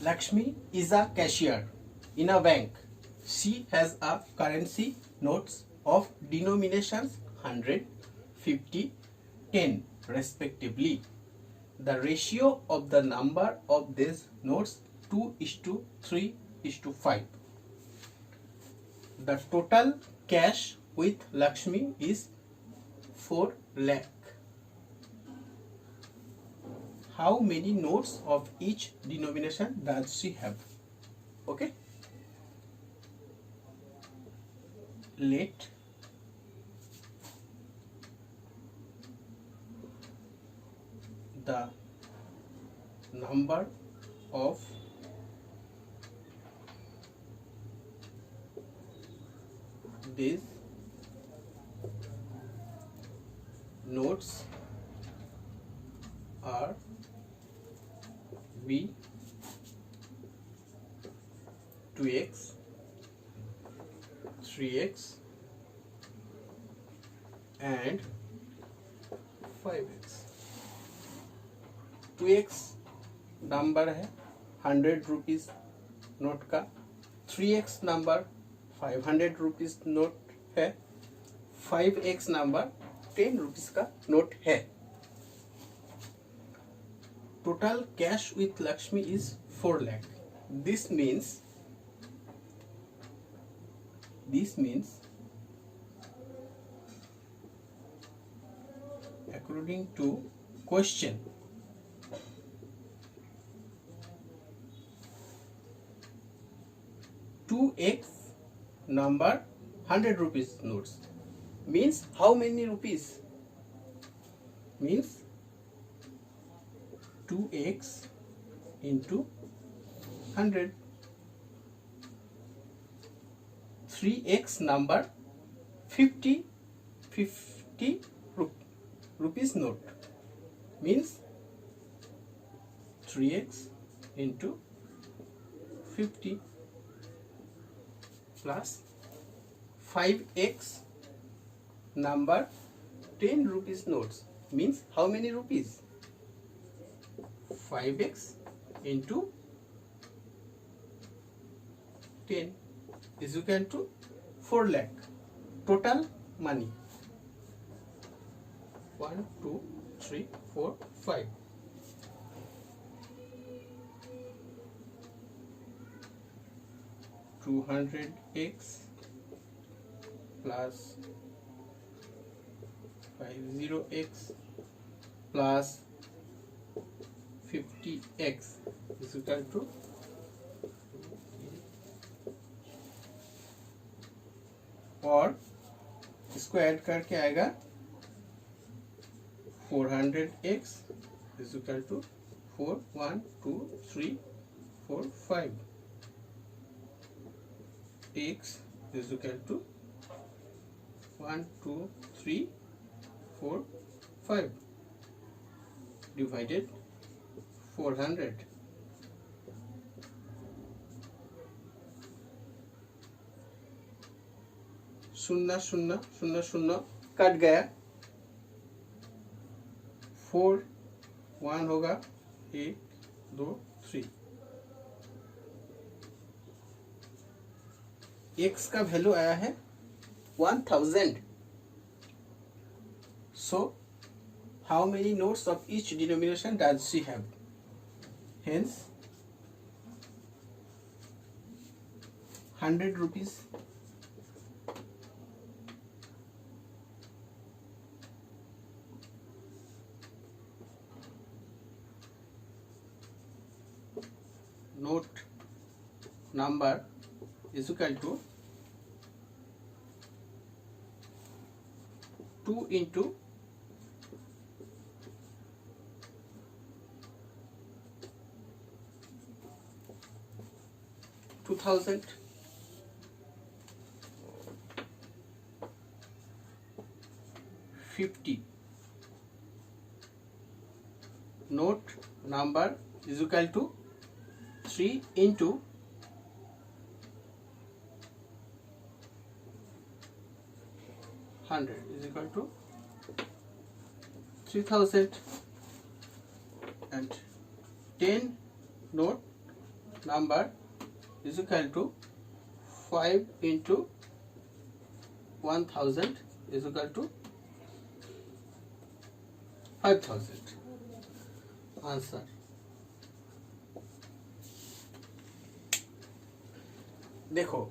Lakshmi is a cashier in a bank. She has a currency notes of denominations 100, 50, 10 respectively. The ratio of the number of these notes 2:3:5. The total cash with Lakshmi is 4 lakh. How many notes of each denomination does she have? Okay. Let the number of these notes are be 2x, 3x and 5x. 2x number है 100 rupees note का, 3x number 500 rupees note है, 5x number 10 rupees का note है. Total cash with Lakshmi is 4 lakh. This means according to question, two x number 100 rupees notes means how many rupees? Means 2x into 100. 3x number 50 rupees note means 3x into 50 plus 5x number 10 rupees notes means how many rupees? 5x into 10 is equal to 4 lakh. Total money 1, 2, 3, 4, 5. $200x plus 50x plus 50x is equal to और इसको add करके आएगा 400x is equal to 4, 1, 2, 3, 4, 5. X is equal to 1, 2, 3, 4, 5 divided 400. शून्य शून्य शून्य शून्य cut गया, 4, 1 होगा 1, 2, 3. x का वैल्यू आया है 1000. So how many notes of each denomination does she have? Hence 100 rupees, 'note number is equal to 2 into 2000. Note number is equal to 3 into 100 is equal to 3000 and 10 note number is equal to 5 into 1000 is equal to 5000. Answer देखो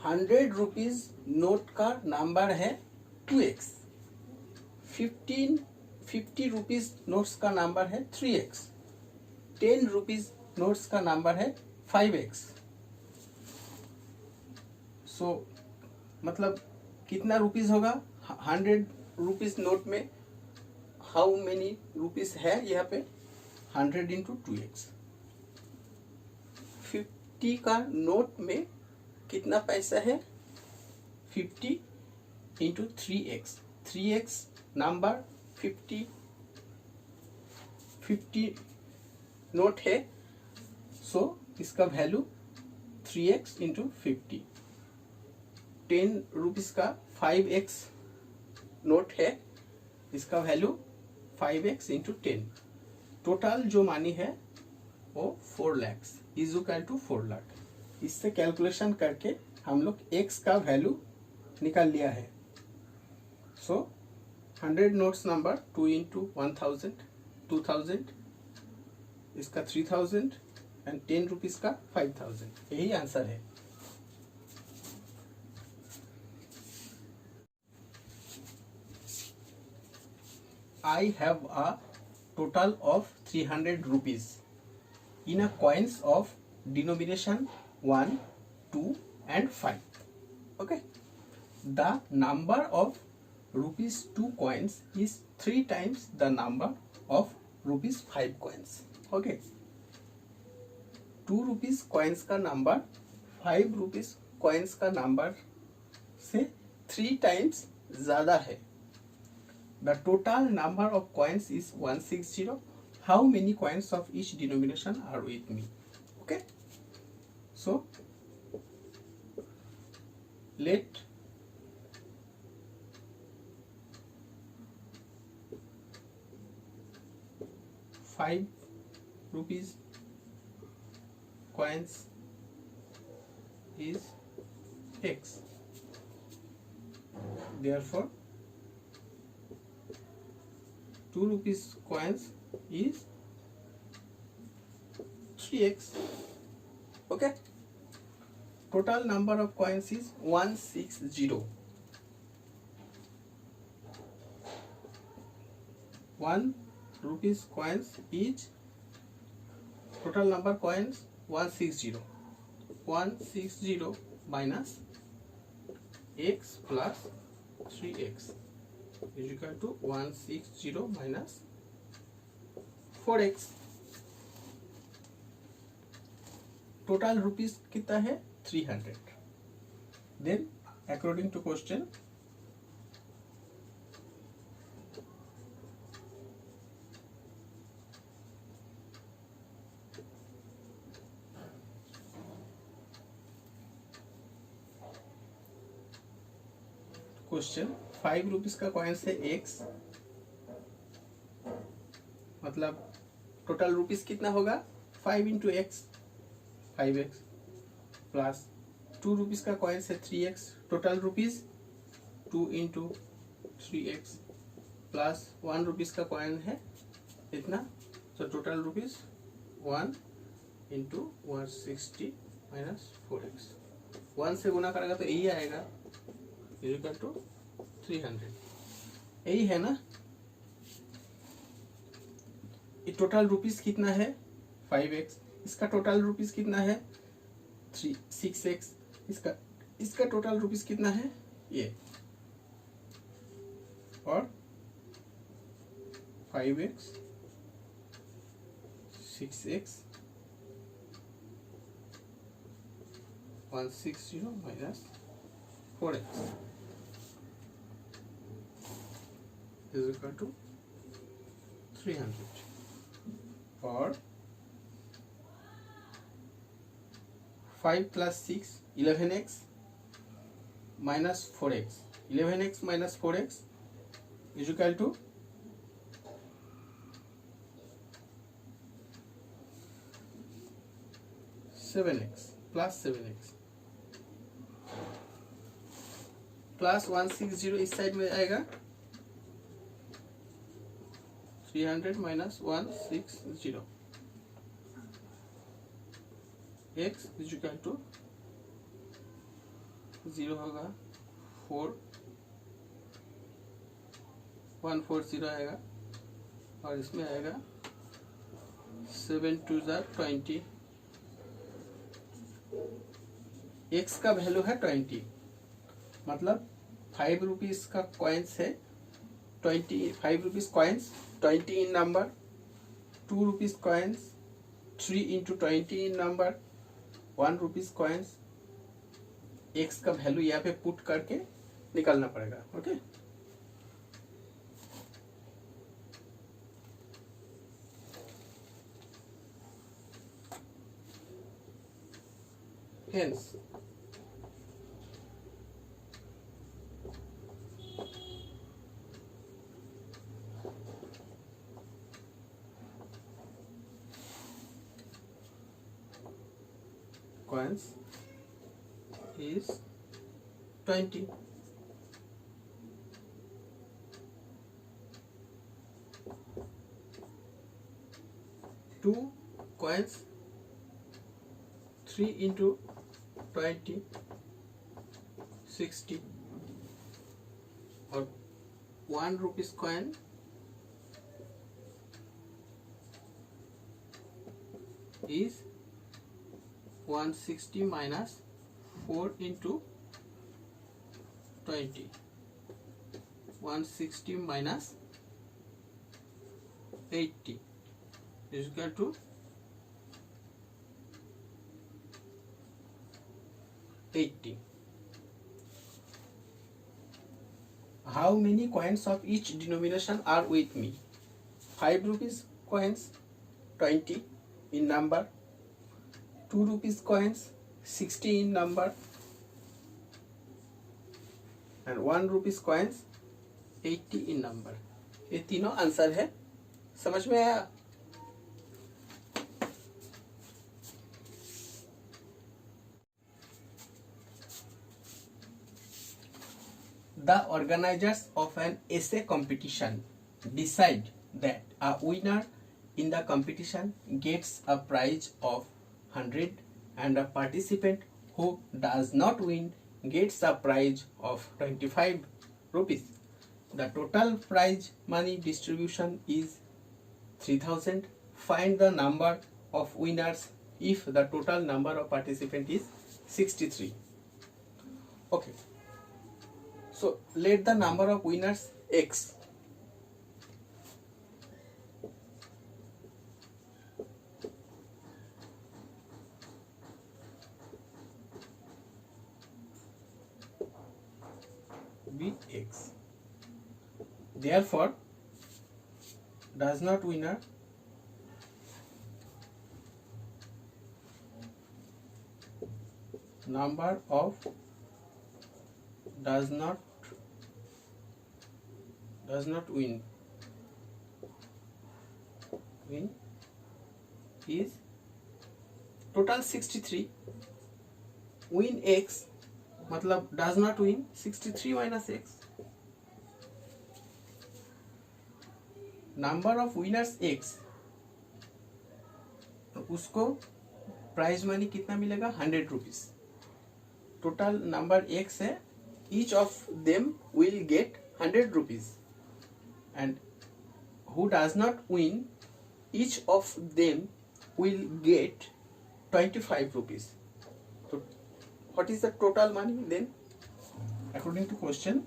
100 rupees note का number है 2x, 50 rupees notes का number है 3x, 10 rupees notes का number है 5x. सो मतलब कितना rupees होगा 100 रुपीज नोट में? हाउ मेनी रुपीज है यहाँ पे? 100 इंटू 2x. 50 का नोट में कितना पैसा है? 50 into 3x. 3x number 50 note है, सो इसका वैल्यू 3x इंटू 50. 10 रुपीज का 5x नोट है, इसका वैल्यू 5x इंटू 10. टोटल जो मनी है वो 4 lakhs is equal to 4 lakh. इससे कैलकुलेशन करके हम लोग x का वैल्यू निकाल लिया है. सो 100 नोट्स नंबर 2 इंटू 1000 2000, इसका 3000 एंड 10 रुपीज का 5000. यही आंसर है. I have a total of 300 rupees in a coins of denomination 1, 2 and 5. Okay. The number of rupees 2 coins is 3 times the number of rupees 5 coins. Okay. 2 rupees coins का number 5 rupees coins का number से 3 times ज़्यादा है. The total number of coins is 160. How many coins of each denomination are with me? Okay. So let ₹5 coins is X. Therefore 2 rupees coins is 3x. Okay. Total number of coins is 160. 1 rupees coins each. Total number coins 160. 160 minus x plus 3x is equal to 160 minus 4x. Total rupees कितना है? 300. Then according to question question 5 rupees का coin है x, मतलब total rupees कितना होगा? 5 into x 5x plus 2 rupees का coin है 3x, total rupees 2 into 3x plus 1 rupees का कॉइन है इतना, तो total rupees 1 into 160 minus 4x. 1 से गुना करेगा तो यही आएगा इक्वल टू 300. यही है ना. ये टोटल रुपीज कितना है? 5x. इसका टोटल रुपीज कितना है? 6x. इसका टोटल रुपीज कितना है? ये. और 5x 6x 160 minus 4x is equal to 300. और 5 plus 6 11x minus 4x. 11x minus 4x is equal to 11 7x plus 7x plus 160 इस साइड में आएगा 300 minus 160 x is equal to 0 होगा 140 आएगा और इसमें आएगा 7 2 20 x का वैल्यू है 20 मतलब 5 रुपीज का कॉइन्स है 5 रुपीज कॉइन्स 20 इन नंबर 2 रुपीज कॉइन्स 3 इंटू 20 इन नंबर 1 रुपीज कॉइन्स x का वैल्यू यहाँ पे पुट करके निकालना पड़ेगा okay hence coins is 20 2 coins 3 into 20 60 और 1 rupees coin is 160 minus 4 into 20 160 minus 80 is equal to 80. How many coins of each denomination are with me? 5 rupees coins 20 in number, 2 rupees coins 60 in number and 1 rupees coins 80 in number. ये तीनों answer है समझ में आया The organizers of an essay competition decide that a winner in the competition gets a prize of 100 and a participant who does not win gets a prize of 25 rupees. The total prize money distribution is 3000. Find the number of winners if the total number of participants is 63. Okay. So let the number of winners x be x. Therefore, does not winner number of does not win is total 63 win x मतलब does not win 63 minus x number of winners x तो उसको prize money कितना मिलेगा 100 rupees total number x है each of them will get 100 rupees and who does not win each of them will get 25 rupees. So what is the total money then according to question?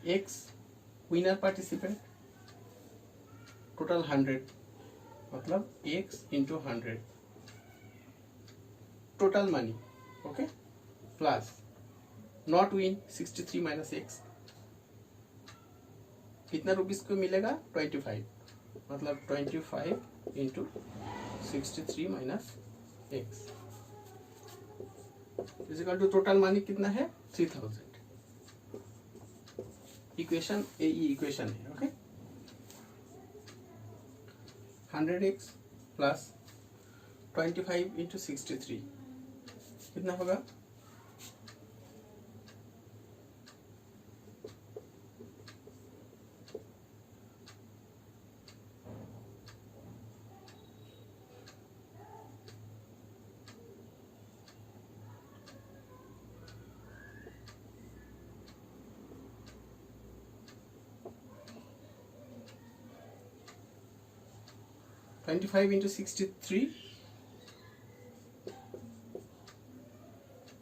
X winner participant total 100 मतलब x into 100 total money okay plus not win 63 minus x कितना rupees को मिलेगा 25 मतलब 25 into 63 minus x is equal to total money कितना है 3000 equation ये equation है। Okay, 100x plus 25 into 63 कितना होगा? (25 into 63)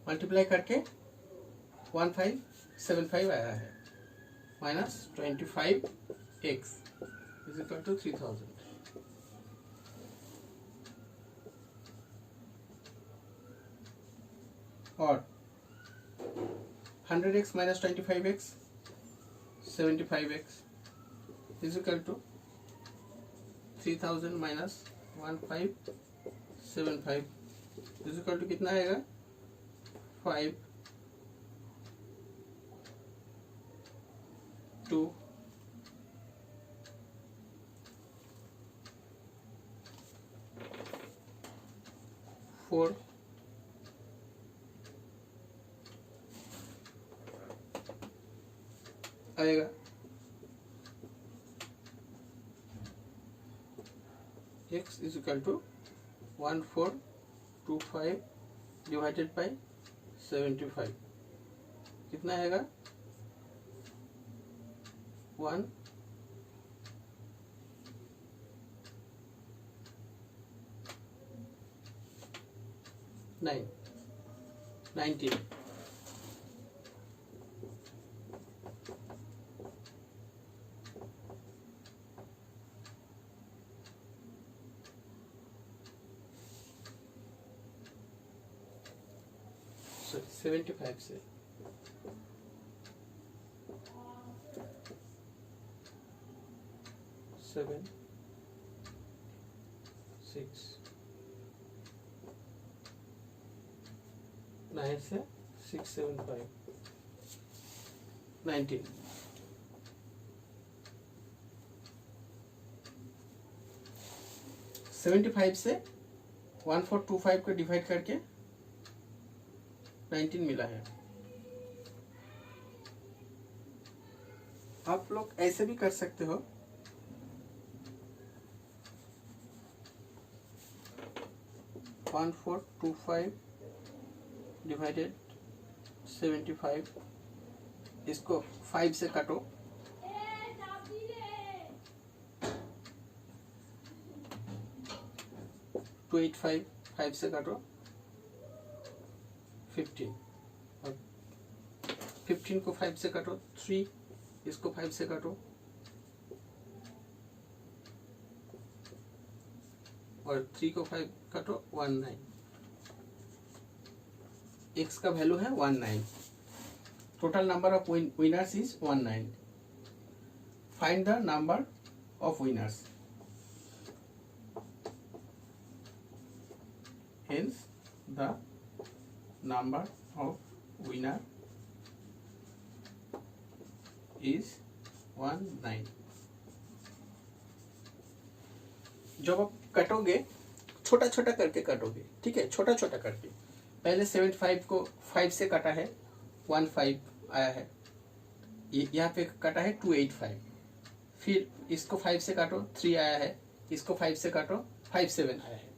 मल्टीप्लाई करके 1575 आया है, minus 25x is equal to 3000। और 100x minus 25x 75x is equal to 3000 minus 1575 is equal to कितना आएगा? 5 2 4 आएगा। x is equal to 1425 divided by 75 कितना आएगा? 19 75 से 7 6 9 से 6 7 5 19 75 से 1425 को डिवाइड करके 19 मिला है। आप लोग ऐसे भी कर सकते हो, वन 1425 डिवाइडेड 75 इसको 5 से काटो, 285 5 से काटो 15 और 15 को 5 से काटो 3, इसको 5 से काटो और 3 को 5 काटो 19। x का वैल्यू है 19। Total number of winners is 19। Find the number of winners. Hence the number of winner is 19। जब आप कटोगे छोटा छोटा करके कटोगे, ठीक है, छोटा छोटा करके। पहले 75 को 5 से काटा है 15 आया है, यहाँ पे काटा है 285, फिर इसको 5 से काटो 3 आया है, इसको 5 से काटो 57 आया है,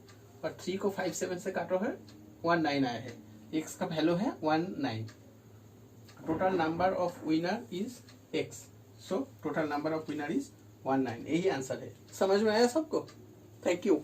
और 3 को 57 से काटो है 19 आया है। x का वैल्यू है 19। Total number of winner is x, so total number of winner is 19। यही आंसर है। समझ में आया सबको? Thank you.